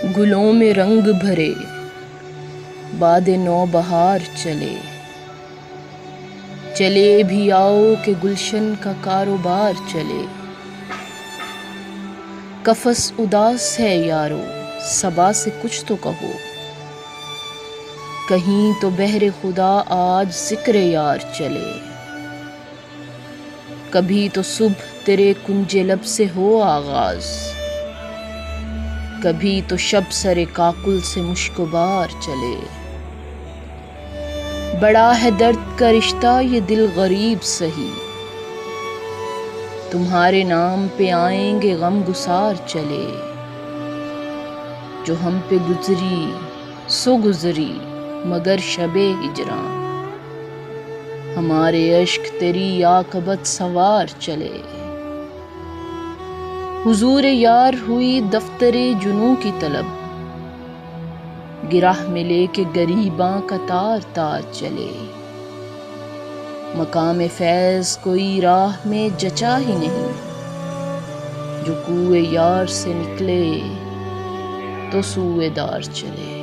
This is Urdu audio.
گلوں میں رنگ بھرے باد نو بہار چلے، چلے بھی آؤ کہ گلشن کا کاروبار چلے۔ قفس اداس ہے یارو، صبا سے کچھ تو کہو، کہیں تو بہر خدا آج ذکر یار چلے۔ کبھی تو صبح تیرے کنج لب سے ہو آغاز، کبھی تو شب سر کاکل سے مشک و بار چلے۔ بڑا ہے درد کا رشتہ یہ دل غریب سہی، تمہارے نام پہ آئیں گے غم گسار چلے۔ جو ہم پہ گزری سو گزری مگر شب ہجراں، ہمارے اشک تیری عاقبت سوار چلے۔ حضور یار ہوئی دفتر جنوں کی طلب، گرہ میں لے کے گریباں کا تار تار چلے۔ مقام فیض کوئی راہ میں جچا ہی نہیں، جو کوئے یار سے نکلے تو سوئے دار چلے۔